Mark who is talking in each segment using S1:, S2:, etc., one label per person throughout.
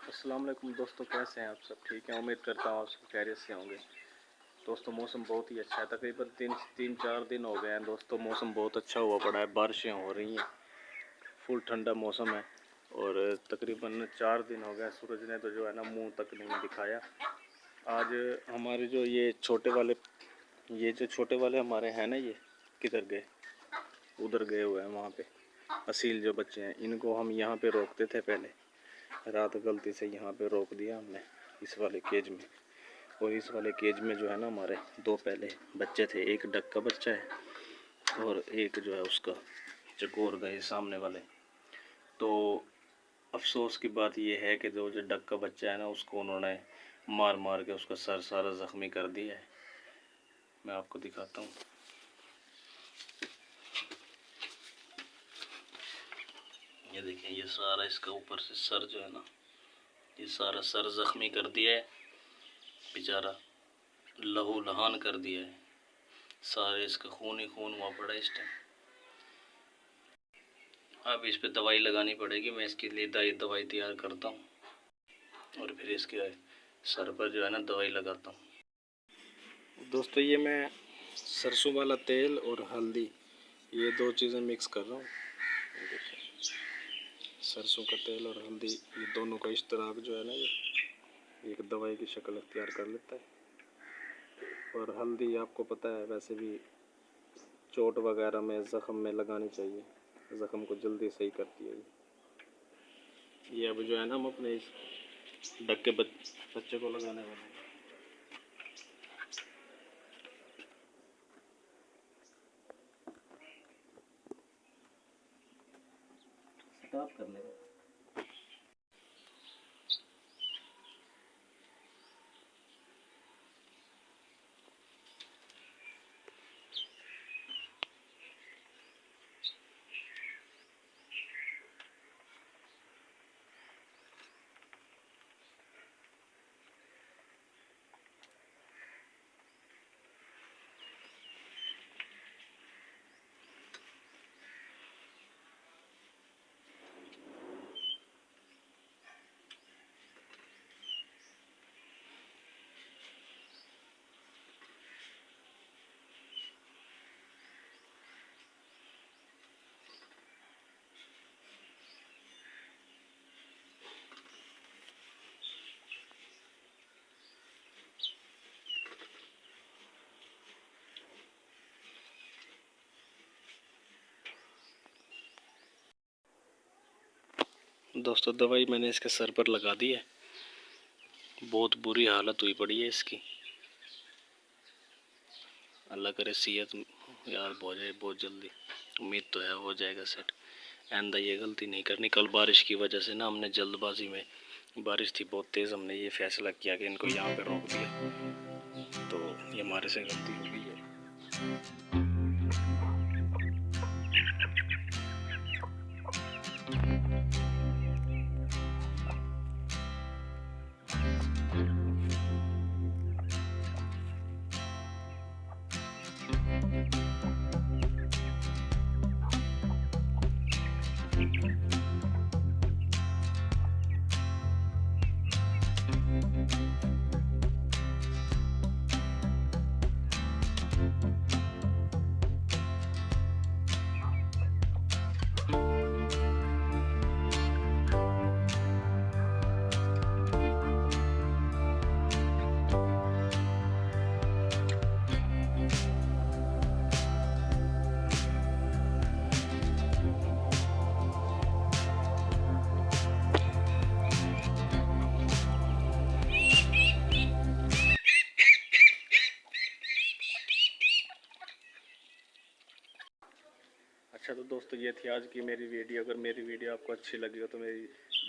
S1: अस्सलाम वालेकुम दोस्तों, कैसे हैं आप सब? ठीक हैं, उम्मीद करता हूँ आप सब खैरियत से होंगे। दोस्तों मौसम बहुत ही अच्छा है, तकरीबन तीन चार दिन हो गए हैं दोस्तों। मौसम बहुत अच्छा हुआ पड़ा है, बारिशें हो रही हैं, फुल ठंडा मौसम है। और तकरीबन 4 दिन हो गए सूरज ने तो जो है ना मुंह तक नहीं दिखाया। आज हमारे जो ये छोटे वाले हमारे हैं ना, ये किधर गए? उधर गए हुए हैं वहाँ पे। असील जो बच्चे हैं इनको हम यहाँ पे रोकते थे पहले, रात गलती से यहाँ पे रोक दिया हमने इस वाले केज में। और इस वाले केज में जो है ना हमारे 2 पहले बच्चे थे, एक डक का बच्चा है और एक जो है उसका चकोर गए सामने वाले। तो अफसोस की बात ये है कि जो डक का बच्चा है ना, उसको उन्होंने मार मार के उसका सर सारा ज़ख्मी कर दिया है। मैं आपको दिखाता हूँ। ये देखें, ये सारा इसका ऊपर से सर जो है ना, ये सारा सर ज़ख्मी कर दिया है, बेचारा लहू लहान कर दिया है, सारे इसका खून ही खून हुआ पड़ा इस टाइम। अब इस पे दवाई लगानी पड़ेगी, मैं इसके लिए दवाई तैयार करता हूँ और फिर इसके सर पर जो है ना दवाई लगाता हूँ। दोस्तों ये मैं सरसों वाला तेल और हल्दी, ये 2 चीज़ें मिक्स कर रहा हूँ। सरसों का तेल और हल्दी, ये दोनों का इश्तराक जो है ना, ये एक दवाई की शक्ल अख्तियार कर लेता है। और हल्दी आपको पता है वैसे भी चोट वगैरह में, ज़ख़म में लगानी चाहिए, ज़ख़म को जल्दी सही करती है ये। अब जो है ना हम अपने इस डक के बच्चे को लगाने वाले हैं। स्टॉप कर ले। दोस्तों दवाई मैंने इसके सर पर लगा दी है, बहुत बुरी हालत हुई पड़ी है इसकी। अल्लाह करे सेहत यार हो जाए बहुत जल्दी, उम्मीद तो है हो जाएगा सेट। आइंदा ये गलती नहीं करनी। कल बारिश की वजह से ना हमने जल्दबाजी में, बारिश थी बहुत तेज़, हमने ये फैसला किया कि इनको यहाँ पे रोक दिया, तो ये हमारे से गलती हो गई है। अच्छा तो दोस्तों ये थी आज की मेरी वीडियो। अगर मेरी वीडियो आपको अच्छी लगी हो तो मेरी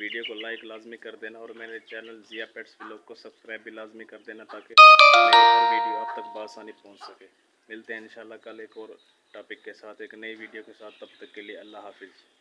S1: वीडियो को लाइक लाजमी कर देना और मेरे चैनल ज़िया पेट्स व्लॉग को सब्सक्राइब भी लाजमी कर देना, ताकि मेरी हर वीडियो आप तक बआसानी पहुंच सके। मिलते हैं इंशाल्लाह कल एक और टॉपिक के साथ, एक नई वीडियो के साथ। तब तक के लिए अल्लाह हाफिज़।